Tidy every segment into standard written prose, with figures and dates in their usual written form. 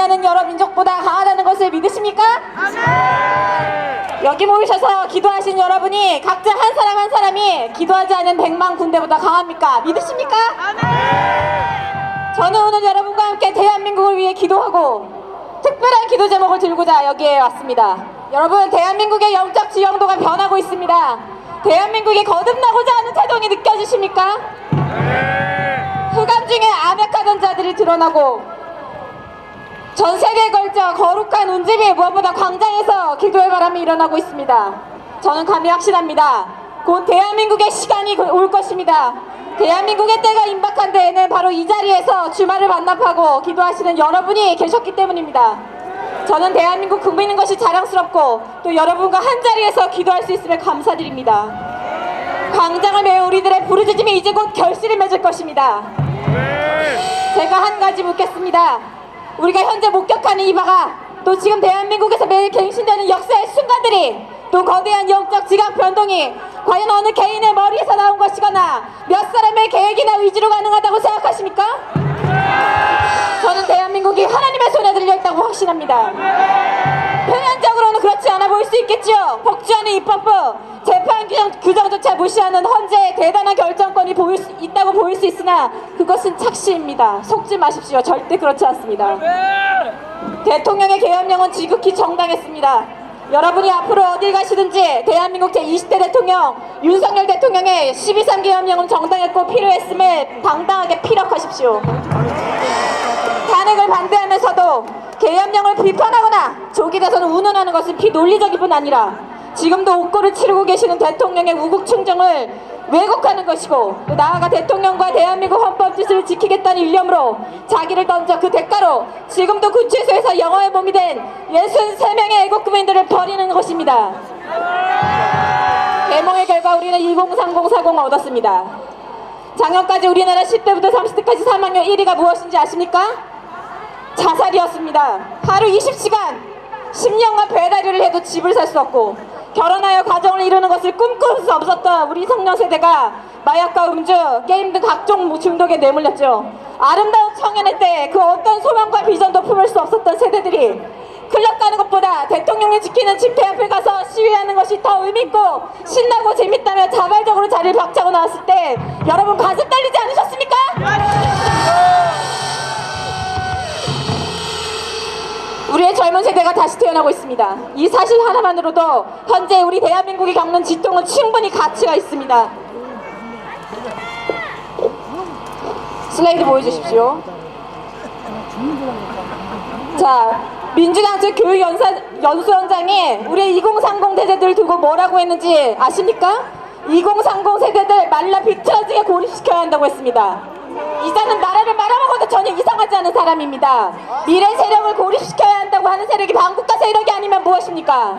승리하는 여러 민족보다 강하다는 것을 믿으십니까? 여기 모이셔서 기도하신 여러분이 각자 한 사람 한 사람이 기도하지 않은 100만 군대보다 강합니까? 믿으십니까? 저는 오늘 여러분과 함께 대한민국을 위해 기도하고 특별한 기도 제목을 들고자 여기에 왔습니다. 여러분, 대한민국의 영적 지형도가 변하고 있습니다. 대한민국이 거듭나고자 하는 태동이 느껴지십니까? 흑암 중에 암약하던 자들이 드러나고 전 세계에 걸쳐 거룩한 운집이 무엇보다 광장에서 기도의 바람이 일어나고 있습니다. 저는 감히 확신합니다. 곧 대한민국의 시간이 올 것입니다. 대한민국의 때가 임박한 데에는 바로 이 자리에서 주말을 반납하고 기도하시는 여러분이 계셨기 때문입니다. 저는 대한민국 국민인 것이 자랑스럽고 또 여러분과 한 자리에서 기도할 수 있음을 감사드립니다. 광장을 메운 우리들의 부르짖음이 이제 곧 결실을 맺을 것입니다. 제가 한 가지 묻겠습니다. 우리가 현재 목격하는 이 바가 또 지금 대한민국에서 매일 갱신되는 역사의 순간들이 또 거대한 영적 지각 변동이 과연 어느 개인의 머리에서 나온 것이거나 몇 사람의 계획이나 의지로 가능하다고 생각하십니까? 저는 대한민국이 하나님의 손에 들려있다고 확신합니다. 표면적으로는 그렇지 않아 보일 수 있겠지요. 폭주하는 입법부, 재판 규정조차 무시하는 헌재의 대단한 결정권이 있다고 보일 수 있으나 그것은 착시입니다. 속지 마십시오. 절대 그렇지 않습니다. 대통령의 계엄령은 지극히 정당했습니다. 여러분이 앞으로 어딜 가시든지 대한민국 제20대 대통령 윤석열 대통령의 12.3 계엄령은 정당했고 필요했음을 당당하게 피력하십시오. 탄핵을 반대하면서도 계엄령을 비판하거나 조기 대선을 운운하는 것은 비논리적일 뿐 아니라 지금도 옥고를 치르고 계시는 대통령의 우국 충정을 왜곡하는 것이고 또 나아가 대통령과 대한민국 헌법 뜻을 지키겠다는 일념으로 자기를 던져 그 대가로 지금도 구치소에서 영화의 몸이 된 63명의 애국구민들을 버리는 것입니다. 계몽의 결과 우리는 203040을 얻었습니다. 작년까지 우리나라 10대부터 30대까지 사망률 1위가 무엇인지 아십니까? 자살이었습니다. 하루 20시간 10년간 배달일을 해도 집을 살 수 없고 결혼하여 가정을 이루는 것을 꿈꿀 수 없었던 우리 청년 세대가 마약과 음주, 게임 등 각종 중독에 내몰렸죠. 아름다운 청년의 때 그 어떤 소망과 비전도 품을 수 없었던 세대들이 클럽 가는 것보다 대통령을 지키는 집회 앞에 가서 시위하는 것이 더 의미있고 신나고 재밌다며 자발적으로 자리를 박차고 나왔을 때 여러분 가슴 떨리지 않으셨습니까? 우리의 젊은 세대가 다시 태어나고 있습니다. 이 사실 하나만으로도 현재 우리 대한민국이 겪는 지통은 충분히 가치가 있습니다. 슬라이드 보여주십시오. 자, 민주당 측 교육연수원장이 우리 2030 세대들 두고 뭐라고 했는지 아십니까? 2030 세대들 말라 비틀어지게 고립시켜야 한다고 했습니다. 이자는 나라를 말아먹어도 전혀 이상하지 않은 사람입니다. 미래 세력을 고립시켜야 한다고 하는 세력이 반국가 세력이 아니면 무엇입니까?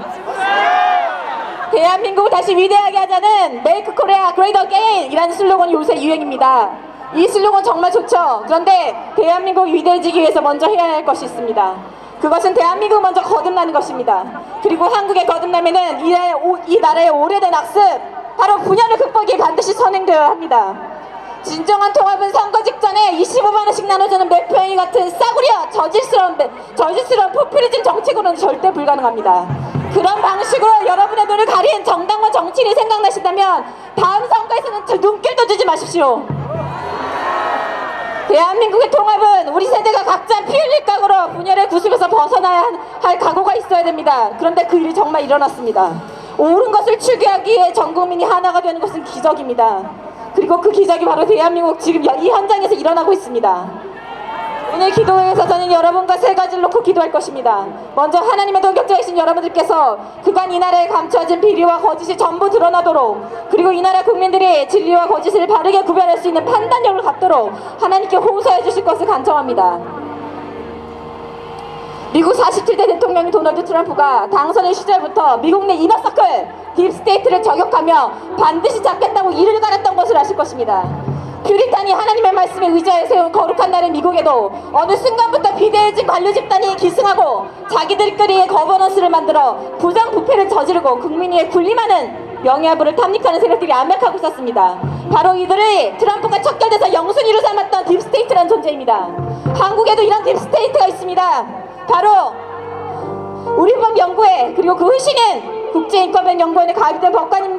대한민국을 다시 위대하게 하자는 Make Korea Great Again 이라는 슬로건이 요새 유행입니다. 이 슬로건 정말 좋죠. 그런데 대한민국 위대해지기 위해서 먼저 해야 할 것이 있습니다. 그것은 대한민국 먼저 거듭나는 것입니다. 그리고 한국의 거듭남에는 이 나라의 오래된 악습, 바로 분열의 극복이 반드시 선행되어야 합니다. 진정한 통합은 선거 직전에 25만원씩 나눠주는 매표행위 같은 싸구려 저질스러운 포퓰리즘 정책으로는 절대 불가능합니다. 그런 방식으로 여러분의 눈을 가린 정당과 정치인이 생각나신다면 다음 선거에서는 눈길도 주지 마십시오. 대한민국의 통합은 우리 세대가 각자 피 흘릴 각오로 분열의 구습에서 벗어나야 할 각오가 있어야 됩니다. 그런데 그 일이 정말 일어났습니다. 옳은 것을 추구하기 위해 전 국민이 하나가 되는 것은 기적입니다. 그리고 그 기적이 바로 대한민국 지금 이 현장에서 일어나고 있습니다. 오늘 기도회에서 저는 여러분과 세 가지를 놓고 기도할 것입니다. 먼저 하나님의 동격자이신 여러분들께서 그간 이 나라에 감춰진 비리와 거짓이 전부 드러나도록, 그리고 이 나라 국민들이 진리와 거짓을 바르게 구별할 수 있는 판단력을 갖도록 하나님께 호소해 주실 것을 간청합니다. 미국 47대 대통령인 도널드 트럼프가 당선의 시절부터 미국 내 이너서클, 딥스테이트를 저격하며 반드시 잡겠다고 이를 갈았던 것을 아실 것입니다. 퓨리탄이 하나님의 말씀에 의지하여 세운 거룩한 나라 미국에도 어느 순간부터 비대해진 관료 집단이 기승하고 자기들끼리의 거버넌스를 만들어 부정부패를 저지르고 국민위에 군림하는 명예화부를 탐닉하는 세력들이 암약하고 있었습니다. 바로 이들이 트럼프가 척결돼서 영순위로 삼았던 딥스테이트라는 존재입니다. 한국에도 이런 딥스테이트가 있습니다. 바로 우리 법 연구회 그리고 그 후신인 국제인권연구원에 가입된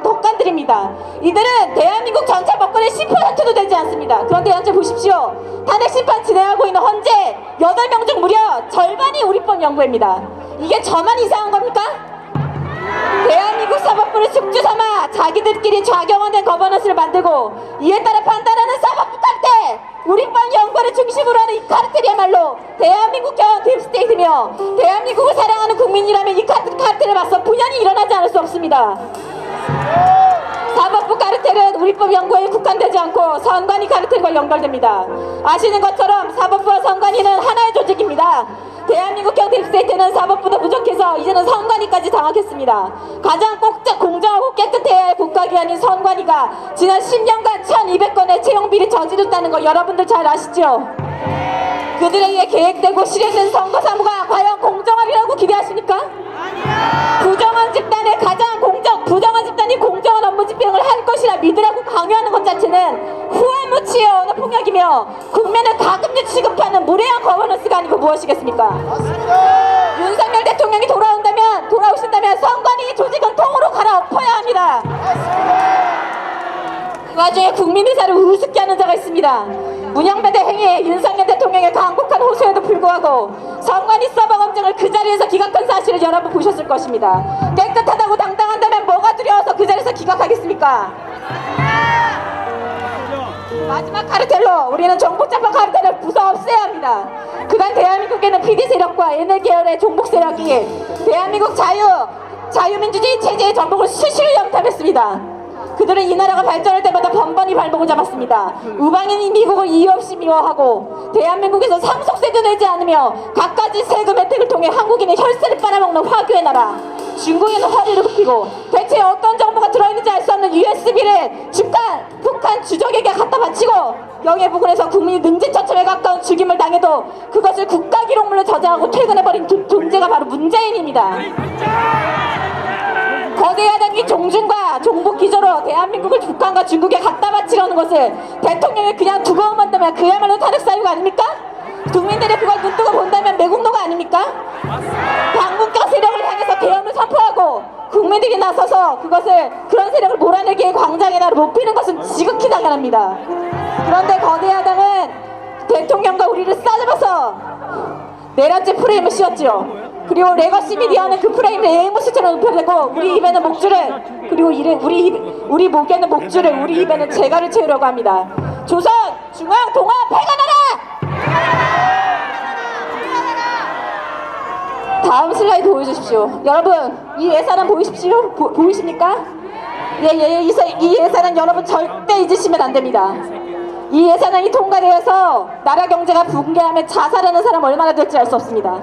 법관들입니다. 이들은 대한민국 전체 법관의 10%도 되지 않습니다. 그런데 현재 보십시오. 탄핵 심판 진행하고 있는 헌재 8명 중 무려 절반이 우리 법 연구회입니다. 이게 저만 이상한 겁니까? 대한민국 사법부를 숙주 삼아 자기들끼리 좌경화된 거버넌스를 만들고 이에 따라 판단하는 사법부 카르텔, 우리 법 연구를 중심으로 하는 이 카르텔이야말로 대한민국형 딥스테이트며 대한민국을 사랑하는 국민이라면 이 카르텔에 맞서 분연히 일어나지 않을 수 없습니다. 사법부 카르텔은 우리법 연구에 국한되지 않고 선관위 카르텔과 연결됩니다. 아시는 것처럼 사법부와 선관위는 하나의 조직입니다. 대한민국형 딥스테이트는 사법부도 부족해서 이제는 선관위까지 장악했습니다. 가장 공정하고 깨끗해야 할 국가기관인 선관위가 지난 10년간 1200건의 채용비리 저지르다는 거 여러분들 잘 아시죠? 그들에 의해 계획되고 실행된 선거사무가 과연 공정하리라고 기대하십니까? 부정한 집단이 공정한 업무 집행을 할 것이라 믿으라고 강요하는 것 자체는 후한무치의 언어 폭력이며 국민을 가금류 취급하는 무례한 거버넌스가 아니고 무엇이겠습니까? 맞습니다. 윤석열 대통령이 돌아오신다면 선관위 조직은 통으로 갈아엎어야 합니다. 맞습니다. 그 와중에 국민 의사를 우습게 하는 자가 있습니다. 문영배대 행위에 윤석열 대통령의 강곡한 호소에도 불구하고 선관위 서버 검증을 그 자리에서 기각한 사실을 여러분 보셨을 것입니다. 깨끗하다고 당당한다면 뭐가 두려워서 그 자리에서 기각하겠습니까? 마지막 카르텔로 우리는 정보짬파 카르텔을 부숴 없애야 합니다. 그간 대한민국에는 PD 세력과 NL 계열의 종북 세력이 대한민국 자유민주주의 체제의 전복을 수시로 염탐했습니다. 그들은 이 나라가 발전할 때마다 번번이 발목을 잡았습니다. 우방인인 미국을 이유 없이 미워하고 대한민국에서 상속세도 내지 않으며 갖가지 세금 혜택을 통해 한국인의 혈세를 빨아먹는 화교의 나라, 중국에는 허리를 굽히고 대체 어떤 정보가 들어있는지 알 수 없는 USB를 북한 주적에게 갖다 바치고 영해 부근에서 국민이 능지처참에 가까운 죽임을 당해도 그것을 국가기록물로 저장하고 퇴근해버린 존재가 바로 문재인입니다. 거대 야당이 종중과 종북 기조로 대한민국을 북한과 중국에 갖다 바치려는 것을 대통령이 그냥 두고 본다면 그야말로 탄핵 사유가 아닙니까? 국민들이 그걸 눈뜨고 본다면 매국노가 아닙니까? 반국가 세력을 향해서 계엄을 선포하고 국민들이 나서서 그런 세력을 몰아내기에 광장에 나를 못 피는 것은 지극히 당연합니다. 그런데 거대 야당은 대통령과 우리를 싸잡아서 내란죄 프레임을 씌웠지요. 그리고 레거시 미디어는 그 프레임을 에이모스처럼 눕혀대고 우리 입에는 목줄을, 그리고 우리 목에는 목줄을, 우리 입에는 재갈을 채우려고 합니다. 조선 중앙 동아 패간하라! 다음 슬라이드 보여주십시오. 여러분, 이 예산안 보이십니까? 이 예산안 여러분 절대 잊으시면 안 됩니다. 이 예산안이 통과되어서 나라 경제가 붕괴하면 자살하는 사람 얼마나 될지 알 수 없습니다.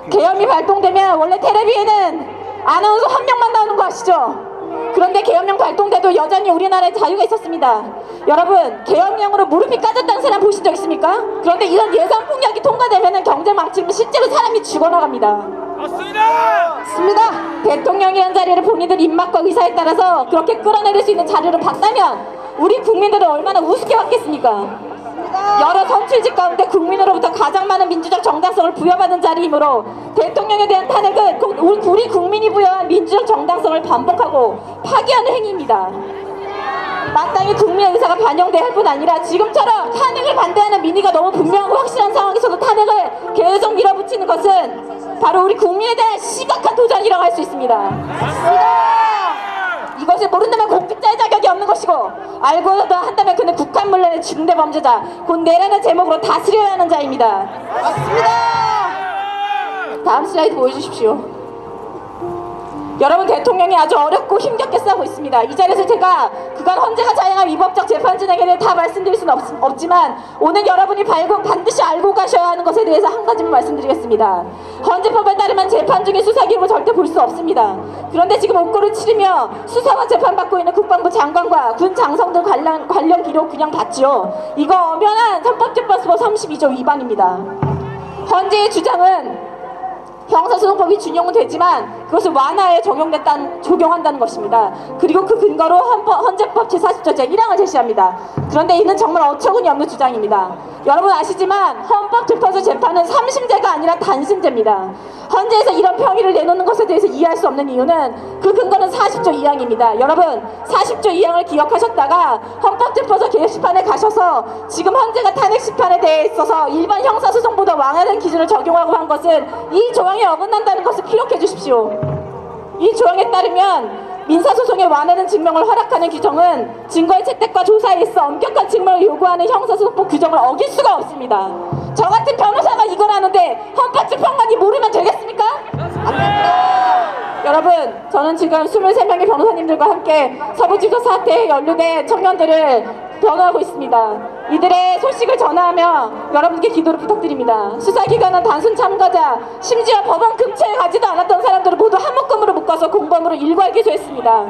계엄이 발동되면 원래 텔레비에는 아나운서 한 명만 나오는 거 아시죠? 그런데 계엄령 발동돼도 여전히 우리나라에 자유가 있었습니다. 여러분, 계엄령으로 무릎이 까졌다는 사람 보신 적 있습니까? 그런데 이런 예산 폭력이 통과되면 경제 망치면 실제로 사람이 죽어나갑니다. 맞습니다. 대통령이라는 자리를 본인들 입맛과 의사에 따라서 그렇게 끌어내릴 수 있는 자리를 봤다면 우리 국민들은 얼마나 우습게 받겠습니까? 여러 선출직 가운데 국민으로부터 가장 많은 민주적 정당성을 부여받은 자리이므로 대통령에 대한 탄핵은 우리 국민이 부여한 민주적 정당성을 반복하고 파기하는 행위입니다. 마땅히 국민의 의사가 반영돼야 할 뿐 아니라 지금처럼 탄핵을 반대하는 민의가 너무 분명하고 확실한 상황에서도 탄핵을 계속 밀어붙이는 것은 바로 우리 국민에 대한 심각한 도전이라고 할 수 있습니다. 이것을 모른다면 공직자의 자격이 없는 것이고 알고도 한다면 그는 국한문란의 중대범죄자, 곧 내라는 제목으로 다스려야 하는 자입니다. 맞습니다. 다음 슬라이드 보여주십시오. 여러분, 대통령이 아주 어렵고 힘겹게 싸우고 있습니다. 이 자리에서 제가 그간 헌재가 자행한 위법적 재판 진행에 대해 다 말씀드릴 수는 없지만 오늘 여러분이 반드시 알고 가셔야 하는 것에 대해서 한 가지만 말씀드리겠습니다. 헌재법에 따르면 재판 중에 수사 기록을 절대 볼 수 없습니다. 그런데 지금 옥고를 치르며 수사와 재판받고 있는 국방부 장관과 군 장성들 관련 기록 그냥 봤지요. 이거 엄연한 헌법재판소법 32조 위반입니다. 헌재의 주장은 형사소송법이 준용은 되지만 그것을 완화에 적용한다는 것입니다. 그리고 그 근거로 헌재법 제40조 제1항을 제시합니다. 그런데 이는 정말 어처구니 없는 주장입니다. 여러분 아시지만 헌법재판소 재판은 3심제가 아니라 단심제입니다. 헌재에서 이런 평의를 내놓는 것에 대해서 이해할 수 없는 이유는 그 근거는 40조 2항입니다. 여러분 40조 2항을 기억하셨다가 헌법재판소 개시판에 가셔서 지금 헌재가 탄핵심판에 대해 있어서 일반 형사소송보다 완화된 기준을 적용하고 한 것은 이 조항에 어긋난다는 것을 기억해 주십시오. 이 조항에 따르면 민사소송에 완화된 증명을 허락하는 규정은 증거의 채택과 조사에 있어 엄격한 증명을 요구하는 형사소송법 규정을 어길 수가 없습니다. 저 같은 변호사가 이걸 하는데 헌법재판관이 모르면 되겠습니까? 안 됩니다. 여러분 저는 지금 23명의 변호사님들과 함께 서부지구 사태에 연루된 청년들을 변호하고 있습니다. 이들의 소식을 전하며 여러분께 기도를 부탁드립니다. 수사기관은 단순 참가자, 심지어 법원 근처에 가지도 않았던 사람들을 모두 한 묶음으로 묶어서 공범으로 일괄 기소했습니다.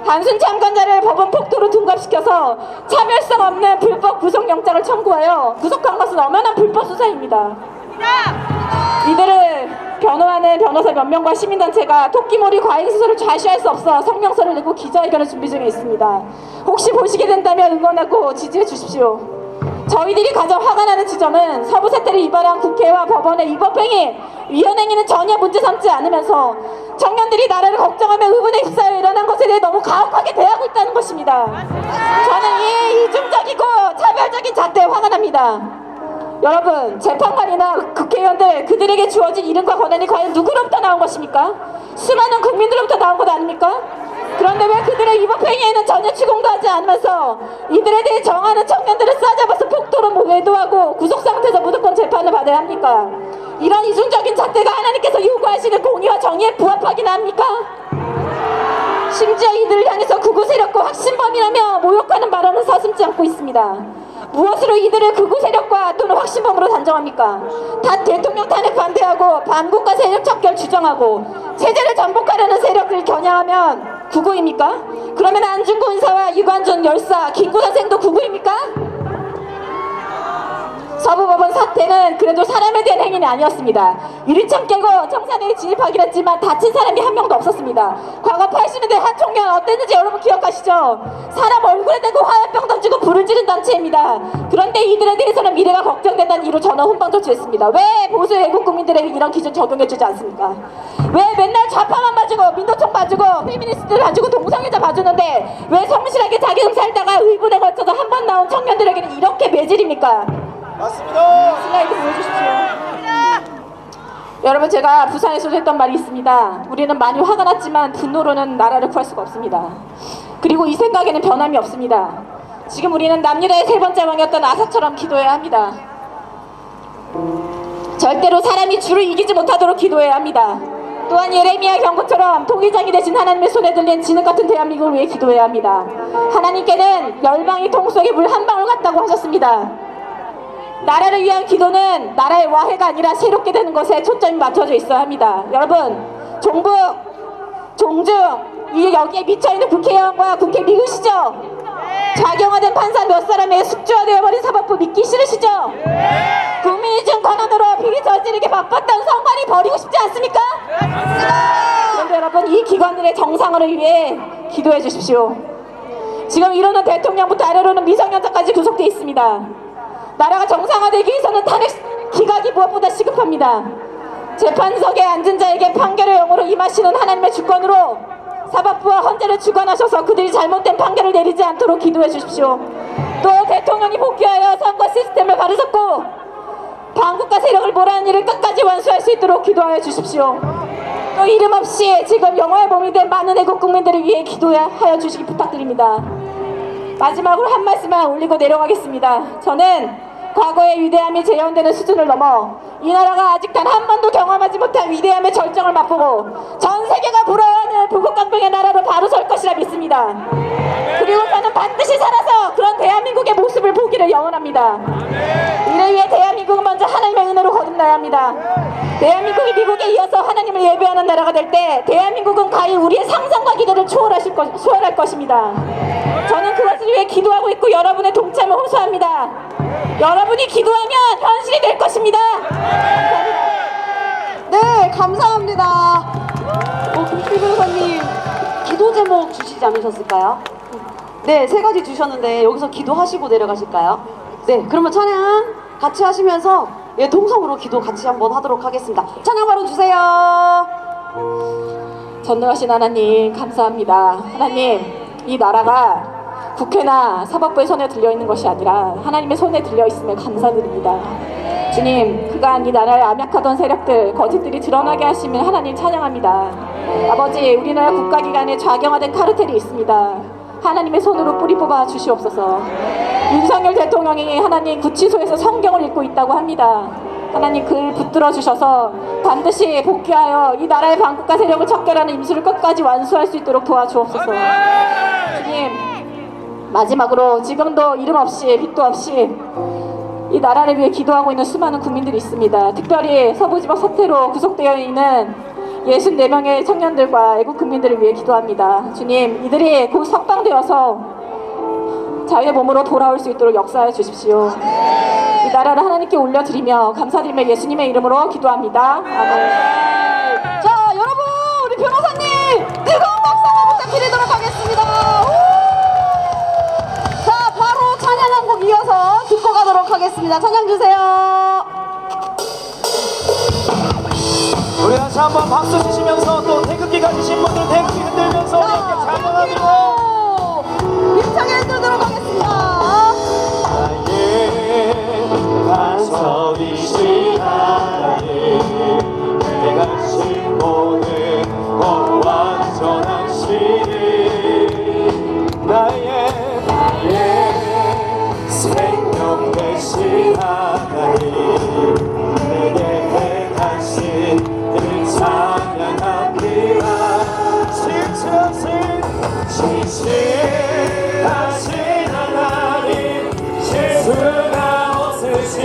단순 참관자를 법원 폭도로 둔갑시켜서 차별성 없는 불법 구속영장을 청구하여 구속한 것은 엄연한 불법 수사입니다. 이들을 변호하는 변호사 몇 명과 시민단체가 토끼몰이 과잉수사를 좌시할 수 없어 성명서를 내고 기자회견을 준비 중에 있습니다. 혹시 보시게 된다면 응원하고 지지해 주십시오. 저희들이 가장 화가 나는 지점은 서부 사태를 유발한 국회와 법원의 위법행위, 위헌행위는 전혀 문제 삼지 않으면서 청년들이 나라를 걱정하며 의문에 휩싸여 일어난 것에 대해 너무 가혹하게 대하고 있다는 것입니다. 저는 이 이중적이고 차별적인 잣대에 화가 납니다. 여러분 재판관이나 국회의원들 그들에게 주어진 이름과 권한이 과연 누구로부터 나온 것입니까? 수많은 국민들로부터 나온 것 아닙니까? 그런데 왜 그들의 위법행위에는 전혀 추궁도 하지 않으면서 이들에 대해 정하는 청년들을 싸잡아서 폭도로 매도하고 구속상태에서 무조건 재판을 받아야 합니까? 이런 이중적인 잣대가 하나님께서 요구하시는 공의와 정의에 부합하기나 합니까? 심지어 이들을 향해서 극우 세력과 확신범이라며 모욕하는 발언은 서슴지 않고 있습니다. 무엇으로 이들을 극우 세력과 또는 확신범으로 단정합니까? 다 대통령 탄핵 반대하고 반국가 세력 척결 주장하고 체제를 전복하려는 세력을 겨냥하면 극우입니까? 그러면 안중근 의사와 유관준 열사, 김구 선생도 극우입니까? 서부법원 사태는 그래도 사람에 대한 행위는 아니었습니다. 유리창 깨고 청사내에 진입하긴 했지만 다친 사람이 한 명도 없었습니다. 과거 80년대 한 총련 어땠는지 여러분 기억하시죠? 사람 얼굴에 대고 화염병 던지고 불을 지른 단체입니다. 그런데 이들에 대해서는 미래가 걱정된다는 이유로 전원 훈방 조치했습니다. 왜 보수 외국 국민들에게 이런 기준 적용해주지 않습니까? 왜 맨날 좌파만 봐주고 민노총 봐주고 페미니스트를 봐주고 동성애자 봐주는데 왜 성실하게 자기 살다가 의문에 걸쳐서 한 번 나온 청년들에게는 이렇게 매질입니까? 맞습니다. 슬라이드 보여주십시오. 여러분 제가 부산에서도 했던 말이 있습니다. 우리는 많이 화가 났지만 분노로는 나라를 구할 수가 없습니다. 그리고 이 생각에는 변함이 없습니다. 지금 우리는 남유다의 세 번째 왕이었던 아사처럼 기도해야 합니다. 절대로 사람이 주를 이기지 못하도록 기도해야 합니다. 또한 예레미야 경고처럼 통일장이 되신 하나님의 손에 들린 진흙 같은 대한민국을 위해 기도해야 합니다. 하나님께는 열방이 통 속에 물 한 방울 같다고 하셨습니다. 나라를 위한 기도는 나라의 와해가 아니라 새롭게 되는 것에 초점이 맞춰져 있어야 합니다. 여러분 종북, 종중, 이 여기에 미쳐있는 국회의원과 국회 미우시죠? 좌경화된 판사 몇 사람의 숙주화되어버린 사법부 믿기 싫으시죠? 국민이 준 권한으로 비리 저지르게 바빴던 선관위 버리고 싶지 않습니까? 그런데 여러분 이 기관들의 정상화를 위해 기도해 주십시오. 지금 이러는 대통령부터 아래로는 미성년자까지 구속돼 있습니다. 나라가 정상화되기 위해서는 탄핵 기각이 무엇보다 시급합니다. 재판석에 앉은 자에게 판결의 영으로 임하시는 하나님의 주권으로 사법부와 헌재를 주관하셔서 그들이 잘못된 판결을 내리지 않도록 기도해 주십시오. 또 대통령이 복귀하여 선거 시스템을 바로잡고 반국가 세력을 몰아내는 일을 끝까지 완수할 수 있도록 기도하여 주십시오. 또 이름 없이 지금 영화에 몸이 된 많은 애국 국민들을 위해 기도하여 주시기 부탁드립니다. 마지막으로 한 말씀만 올리고 내려가겠습니다. 저는 과거의 위대함이 재현되는 수준을 넘어 이 나라가 아직 단 한 번도 경험하지 못한 위대함의 절정을 맛보고 전 세계가 부러워하는 부국강병의 나라로 바로 설 것이라 믿습니다. 그리고 저는 반드시 살아서 그런 대한민국의 모습을 보기를 영원합니다. 이를 위해 대한민국은 먼저 하나님의 은혜로 거듭나야 합니다. 대한민국이 미국에 이어서 하나님을 예배하는 나라가 될 때 대한민국은 가히 우리의 상상과 기대를 초월할 것입니다. 저는 그것을 위해 기도하고 있고 여러분의 동참을 호소합니다. 여러분이 기도하면 현실이 될 것입니다. 감사합니다. 네, 감사합니다. 김필 변호사님 기도 제목 주시지 않으셨을까요? 네, 3가지 주셨는데 여기서 기도하시고 내려가실까요? 네, 그러면 찬양 같이 하시면서 통성으로 기도 같이 한번 하도록 하겠습니다. 찬양 바로 주세요. 전능하신 하나님 감사합니다. 하나님, 이 나라가 국회나 사법부의 손에 들려있는 것이 아니라 하나님의 손에 들려있음에 감사드립니다. 주님, 그간 이 나라를 암약하던 세력들, 거짓들이 드러나게 하시면 하나님 찬양합니다. 아버지, 우리나라 국가기관에 좌경화된 카르텔이 있습니다. 하나님의 손으로 뿌리 뽑아 주시옵소서. 윤석열 대통령이 하나님 구치소에서 성경을 읽고 있다고 합니다. 하나님 글 붙들어 주셔서 반드시 복귀하여 이 나라의 반국가 세력을 척결하는 임무를 끝까지 완수할 수 있도록 도와주옵소서. 주님, 마지막으로 지금도 이름 없이 빛도 없이 이 나라를 위해 기도하고 있는 수많은 국민들이 있습니다. 특별히 서부지법 사태로 구속되어 있는 64명의 청년들과 애국 국민들을 위해 기도합니다. 주님, 이들이 곧 석방되어서 자유의 몸으로 돌아올 수 있도록 역사해 주십시오. 이 나라를 하나님께 올려드리며 감사드리며 예수님의 이름으로 기도합니다. 아멘. 자, 여러분, 우리 변호사님 뜨거운 박수 한번 부탁드리도록 하겠습니다. 자, 바로 찬양 한 곡 이어서 듣고 가도록 하겠습니다. 찬양 주세요. 우리 다시 한번 박수 치시면서 또 태극기 가지신 분들 태극기 흔들면서 이렇게 찬양하고 힘차게 흔들도록 하겠습니다. 나의 간섭이신 하나님 내가 싣고는 완전하신 나의 생명 되신 하나님 내게 행하신 그 찬양합니다. 진실하신 하나님 예수가 없으신